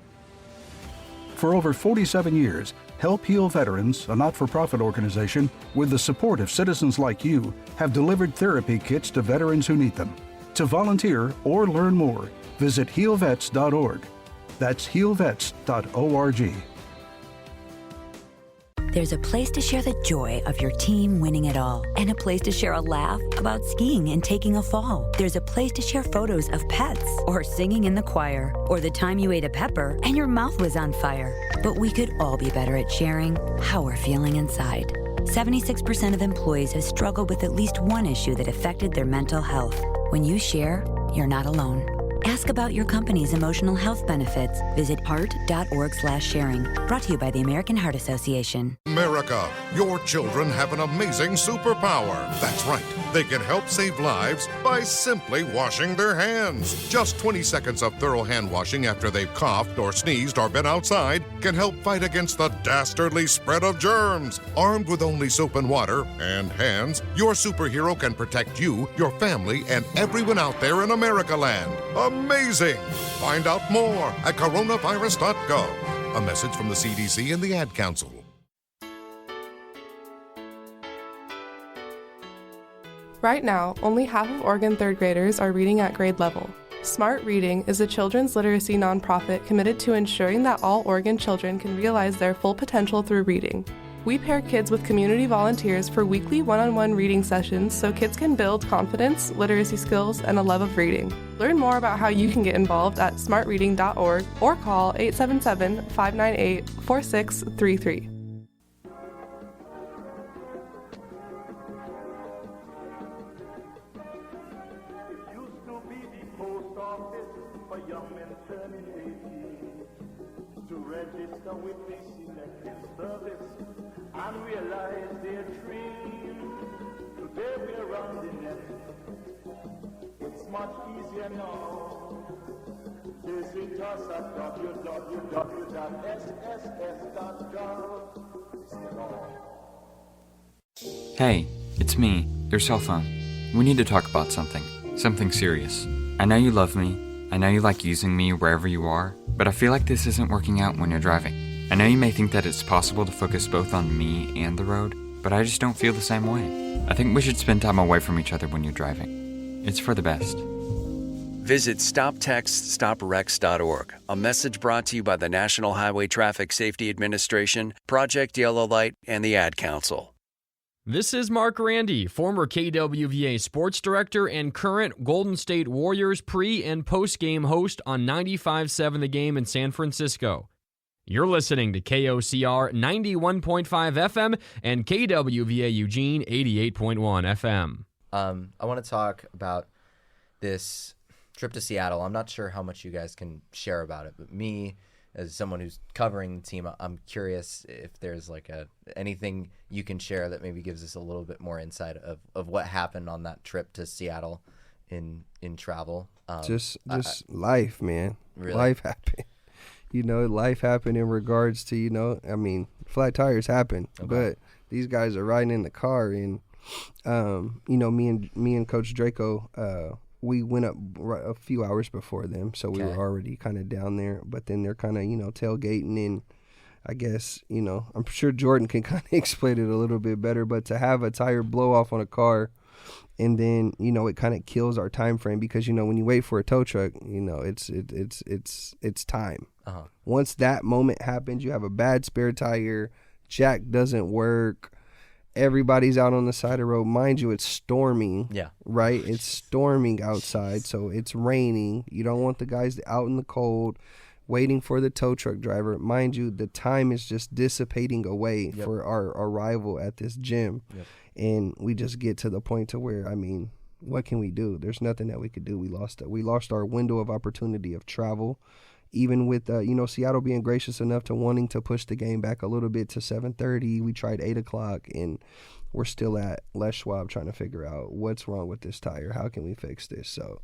For over 47 years, Help Heal Veterans, a not-for-profit organization, with the support of citizens like you, have delivered therapy kits to veterans who need them. To volunteer or learn more, visit healvets.org. That's healvets.org. There's a place to share the joy of your team winning it all, and a place to share a laugh about skiing and taking a fall. There's a place to share photos of pets, or singing in the choir, or the time you ate a pepper and your mouth was on fire. But we could all be better at sharing how we're feeling inside. 76% of employees have struggled with at least one issue that affected their mental health. When you share, you're not alone. Ask about your company's emotional health benefits. Visit heart.org/sharing. Brought to you by the American Heart Association. America, your children have an amazing superpower. That's right. They can help save lives by simply washing their hands. Just 20 seconds of thorough hand washing after they've coughed or sneezed or been outside can help fight against the dastardly spread of germs. Armed with only soap and water and hands, your superhero can protect you, your family, and everyone out there in America land. Amazing! Find out more at coronavirus.gov. A message from the CDC and the Ad Council. Right now, only half of Oregon third graders are reading at grade level. Smart Reading is a children's literacy nonprofit committed to ensuring that all Oregon children can realize their full potential through reading. We pair kids with community volunteers for weekly one-on-one reading sessions so kids can build confidence, literacy skills, and a love of reading. Learn more about how you can get involved at smartreading.org or call 877-598-4633. And realize their dream. Today we're rounding it. It's much easier now. Visit us at www.sss.gov. Hey, it's me, your cell phone. We need to talk about something serious. I know you love me. I know you like using me wherever you are, but I feel like this isn't working out when you're driving. I know you may think that it's possible to focus both on me and the road, but I just don't feel the same way. I think we should spend time away from each other when you're driving. It's for the best. Visit StopTextStopWrecks.org, a message brought to you by the National Highway Traffic Safety Administration, Project Yellow Light, and the Ad Council. This is Mark Randy, former KWVA sports director and current Golden State Warriors pre- and post-game host on 95.7 The Game in San Francisco. You're listening to KOCR 91.5 FM and KWVA Eugene 88.1 FM. I want to talk about this trip to Seattle. I'm not sure how much you guys can share about it, but me, as someone who's covering the team, I'm curious if there's like anything you can share that maybe gives us a little bit more insight of what happened on that trip to Seattle in travel. Just life, man. Really? Life happened. Life happened in regards to, flat tires happen, but these guys are riding in the car and, me and Coach Draco, we went up a few hours before them. So we were already kind of down there, but then they're kind of, tailgating and I guess, I'm sure Jordan can kind of explain it a little bit better, but to have a tire blow off on a car and then, it kind of kills our time frame because, when you wait for a tow truck, it's time. Uh-huh. Once that moment happens, you have a bad spare tire, jack doesn't work, everybody's out on the side of the road. Mind you, it's storming. Yeah. Right? It's storming outside, so it's raining. You don't want the guys out in the cold. waiting for the tow truck driver. Mind you, the time is just dissipating away for our arrival at this gym. And we just get to the point to where, I mean, what can we do? There's nothing that we could do. We lost our window of opportunity of travel. Even with, Seattle being gracious enough to wanting to push the game back a little bit to 7:30, we tried 8 o'clock, and we're still at Les Schwab trying to figure out what's wrong with this tire. How can we fix this? So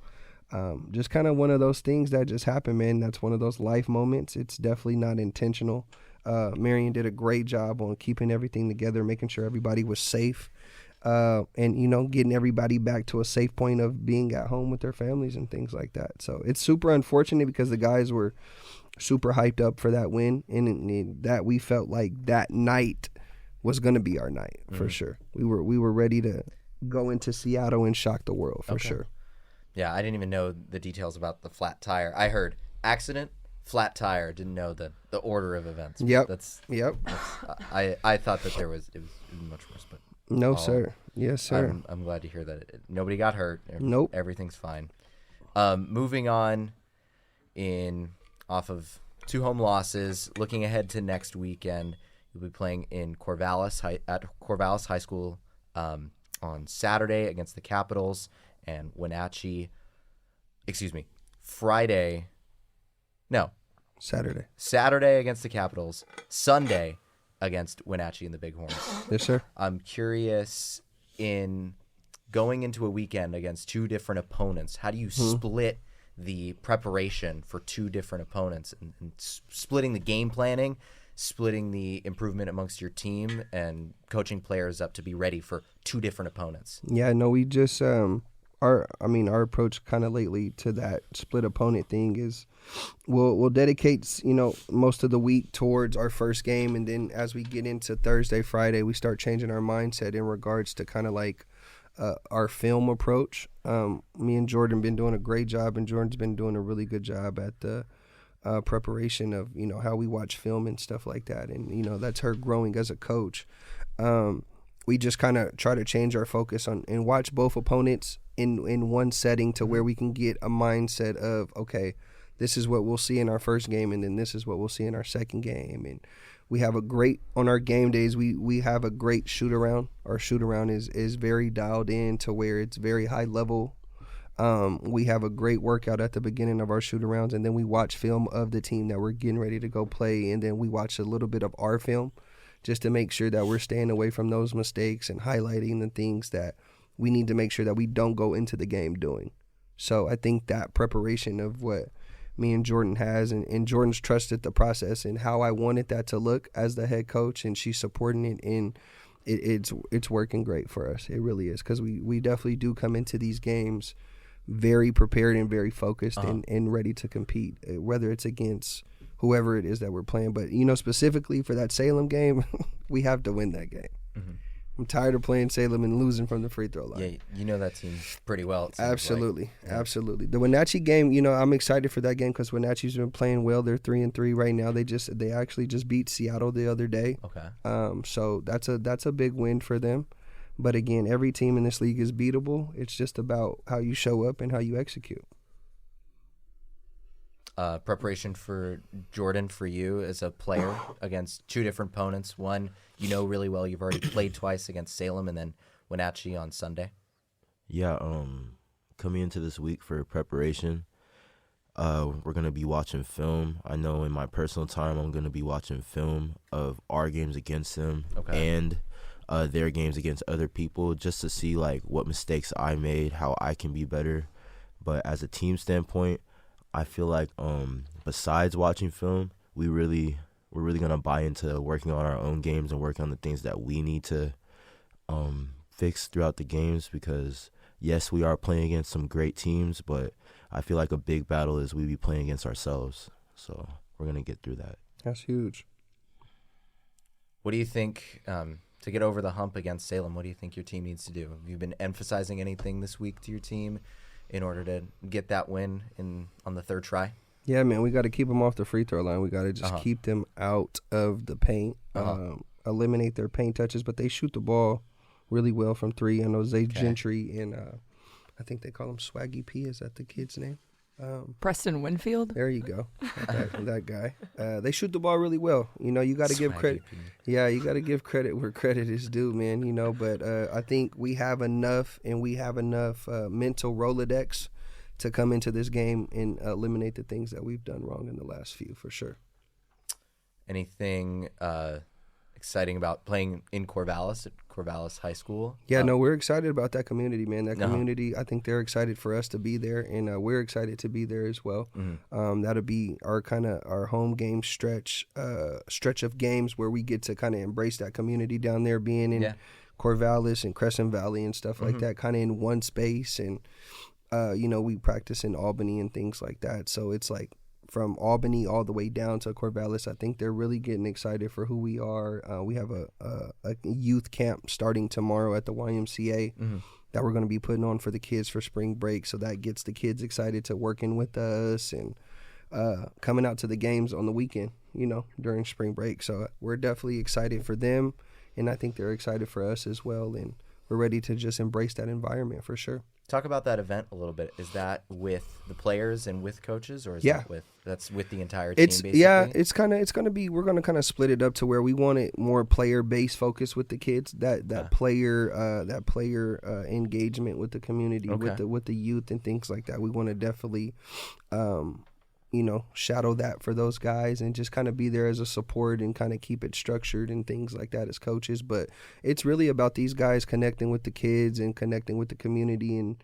just kind of one of those things that just happen, man. That's one of those life moments. It's definitely not intentional. Marion did a great job on keeping everything together, making sure everybody was safe. And getting everybody back to a safe point of being at home with their families and things like that. So it's super unfortunate because the guys were super hyped up for that win, and that we felt like that night was going to be our night for sure. We were ready to go into Seattle and shock the world for sure. Yeah, I didn't even know the details about the flat tire. I heard accident, flat tire. Didn't know the order of events. I thought that it was much worse, but. No, sir. Yes, sir. I'm glad to hear that nobody got hurt. Nope. Everything's fine. Moving on off of 2 home losses, looking ahead to next weekend, you'll be playing in Corvallis High School on Saturday against the Capitals, and Wenatchee, Saturday against the Capitals, Sunday against Wenatchee and the Bighorns. Yes, sir. I'm curious, in going into a weekend against 2 different opponents, how do you split the preparation for 2 different opponents and splitting the game planning, splitting the improvement amongst your team, and coaching players up to be ready for 2 different opponents? Yeah, no, we just our approach kind of lately to that split opponent thing is we'll dedicate most of the week towards our first game, and then as we get into Thursday, Friday, we start changing our mindset in regards to kind of like our film approach. Me and Jordan been doing a great job, and Jordan's been doing a really good job at the preparation of how we watch film and stuff like that, and that's her growing as a coach. We just kind of try to change our focus on and watch both opponents in one setting to where we can get a mindset of, okay, this is what we'll see in our first game, and then this is what we'll see in our second game. And we have on our game days, we have a great shoot around. Our shoot around is very dialed in to where it's very high level. We have a great workout at the beginning of our shoot arounds, and then we watch film of the team that we're getting ready to go play, and then we watch a little bit of our film just to make sure that we're staying away from those mistakes and highlighting the things that we need to make sure that we don't go into the game doing. So I think that preparation of what me and Jordan has, and Jordan's trusted the process and how I wanted that to look as the head coach, and she's supporting it, and it's working great for us. It really is, because we definitely do come into these games very prepared and very focused and ready to compete, whether it's against whoever it is that we're playing. But, specifically for that Salem game, we have to win that game. Mm-hmm. I'm tired of playing Salem and losing from the free throw line. Yeah, you know that team pretty well. Absolutely. Absolutely. The Wenatchee game, I'm excited for that game because Wenatchee's been playing well. They're 3-3 right now. They actually just beat Seattle the other day. Okay. So that's a big win for them. But again, every team in this league is beatable. It's just about how you show up and how you execute. Preparation for Jordan, for you as a player against 2 different opponents. One really well. You've already played twice against Salem, and then Wenatchee on Sunday. Yeah, coming into this week for preparation, we're going to be watching film. I know in my personal time I'm going to be watching film of our games against them and their games against other people, just to see like what mistakes I made, how I can be better. But as a team standpoint, I feel like besides watching film, we're really going to buy into working on our own games and working on the things that we need to fix throughout the games, because yes, we are playing against some great teams, but I feel like a big battle is we be playing against ourselves. So we're going to get through that. That's huge. What do you think, to get over the hump against Salem, what do you think your team needs to do? Have you been emphasizing anything this week to your team in order to get that win on the third try? Yeah, man, we got to keep them off the free throw line. We got to just keep them out of the paint, eliminate their paint touches, but they shoot the ball really well from 3. I know Zay Gentry and I think they call him Swaggy P. Is that the kid's name? Preston Winfield. There you go. That guy. They shoot the ball really well. You know, you got to give credit. Yeah, you got to give credit where credit is due, man. You know, but I think we have enough mental Rolodex to come into this game and eliminate the things that we've done wrong in the last few, for sure. Anything exciting about playing in Corvallis at Corvallis High School? Yeah, no, we're excited about that community, man. That community, I think they're excited for us to be there, and we're excited to be there as well. That'll be our home game stretch of games where we get to kind of embrace that community down there, being in Corvallis and Crescent Valley and stuff like that, kind of in one space. And we practice in Albany and things like that. So it's like from Albany all the way down to Corvallis, I think they're really getting excited for who we are. We have a youth camp starting tomorrow at the YMCA that we're going to be putting on for the kids for spring break. So that gets the kids excited to working with us and coming out to the games on the weekend, during spring break. So we're definitely excited for them, and I think they're excited for us as well. And we're ready to just embrace that environment for sure. Talk about that event a little bit. Is that with the players and with coaches, or is that's with the entire team? Basically? Yeah, we're gonna kind of split it up to where we want it more player based focus with the kids. That player engagement with the community, with the youth and things like that. We want to definitely shadow that for those guys and just kind of be there as a support and kind of keep it structured and things like that as coaches. But it's really about these guys connecting with the kids and connecting with the community and,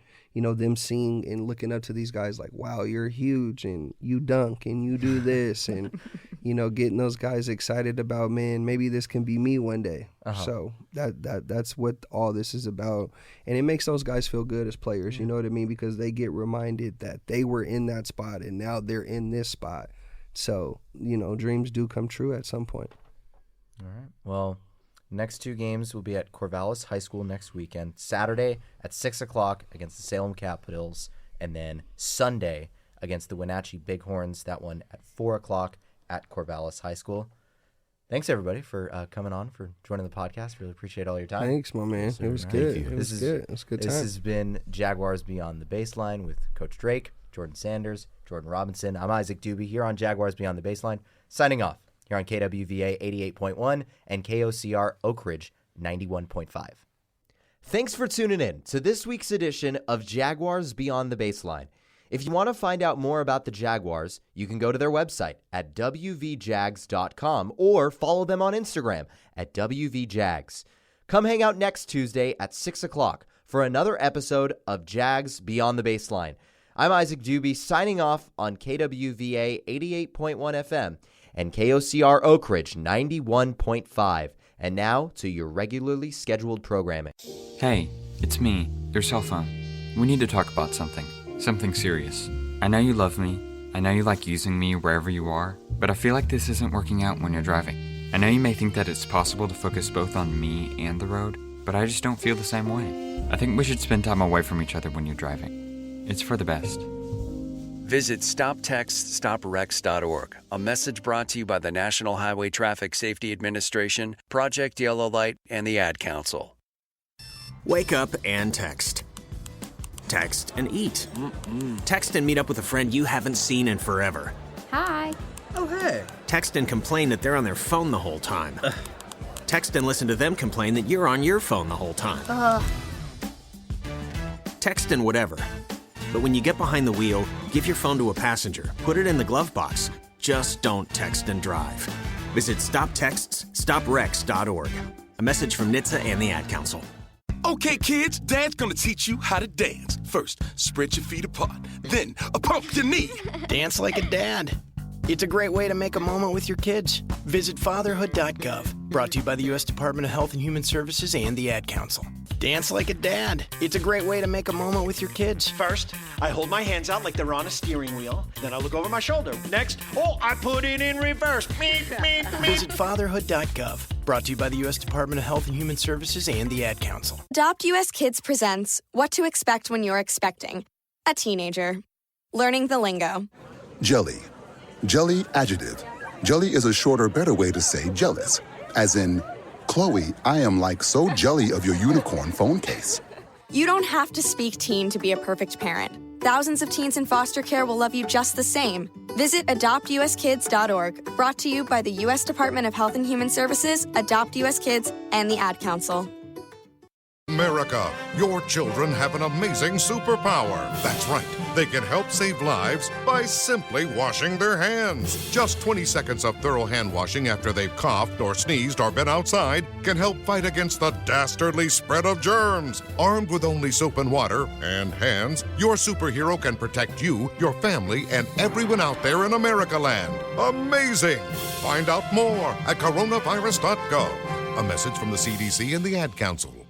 them seeing and looking up to these guys like, wow, you're huge and you dunk and you do this and, getting those guys excited about, man, maybe this can be me one day. So that's what all this is about. And it makes those guys feel good as players, you know what I mean? Because they get reminded that they were in that spot and now they're in this spot. So, dreams do come true at some point. All right. Well, next two games will be at Corvallis High School next weekend. Saturday at 6 o'clock against the Salem Capitals, and then Sunday against the Wenatchee Bighorns. That one at 4 o'clock at Corvallis High School. Thanks, everybody, for coming on, for joining the podcast. Really appreciate all your time. Thanks, my man. It was good. It was good. It was a good time. This has been Jaguars Beyond the Baseline with Coach Drake, Jordan Sanders, Jordan Robinson. I'm Isaac Doobie here on Jaguars Beyond the Baseline, signing off here on KWVA 88.1 and KOCR Oak Ridge 91.5. Thanks for tuning in to this week's edition of Jaguars Beyond the Baseline. If you want to find out more about the Jaguars, you can go to their website at wvjags.com or follow them on Instagram at wvjags. Come hang out next Tuesday at 6 o'clock for another episode of Jags Beyond the Baseline. I'm Isaac Doobie signing off on KWVA 88.1 FM and KOCR Oak Ridge 91.5. And now to your regularly scheduled programming. Hey, it's me, your cell phone. We need to talk about something serious. I know you love me. I know you like using me wherever you are, but I feel like this isn't working out when you're driving. I know you may think that it's possible to focus both on me and the road, but I just don't feel the same way. I think we should spend time away from each other when you're driving. It's for the best. Visit StopTextStopWrecks.org, a message brought to you by the National Highway Traffic Safety Administration, Project Yellow Light, and the Ad Council. Wake up and text. Text and eat. Text and meet up with a friend you haven't seen in forever. Hi. Oh, hey. Text and complain that they're on their phone the whole time. Text and listen to them complain that you're on your phone the whole time. Text and whatever. But when you get behind the wheel, give your phone to a passenger. Put it in the glove box. Just don't text and drive. Visit StopTextStopWrecks.org. A message from NHTSA and the Ad Council. Okay, kids, Dad's gonna teach you how to dance. First, spread your feet apart. Then, pump your knee. Dance like a dad. It's a great way to make a moment with your kids. Visit fatherhood.gov. Brought to you by the U.S. Department of Health and Human Services and the Ad Council. Dance like a dad. It's a great way to make a moment with your kids. First, I hold my hands out like they're on a steering wheel. Then I look over my shoulder. Next, I put it in reverse. Visit fatherhood.gov. Brought to you by the U.S. Department of Health and Human Services and the Ad Council. Adopt U.S. Kids presents What to Expect When You're Expecting a Teenager. Learning the lingo. Jelly. Jelly adjective. Jelly is a shorter, better way to say jealous. As in, Chloe, I am like so jelly of your unicorn phone case. You don't have to speak teen to be a perfect parent. thousands of teens in foster care will love you just the same. Visit adoptuskids.org, brought to you by the U.S. Department of Health and Human Services, Adopt U.S. Kids, and the Ad Council. America, your children have an amazing superpower. That's right. They can help save lives by simply washing their hands. Just 20 seconds of thorough hand washing after they've coughed or sneezed or been outside can help fight against the dastardly spread of germs. Armed with only soap and water and hands, your superhero can protect you, your family, and everyone out there in America land. Amazing! Find out more at coronavirus.gov. A message from the CDC and the Ad Council.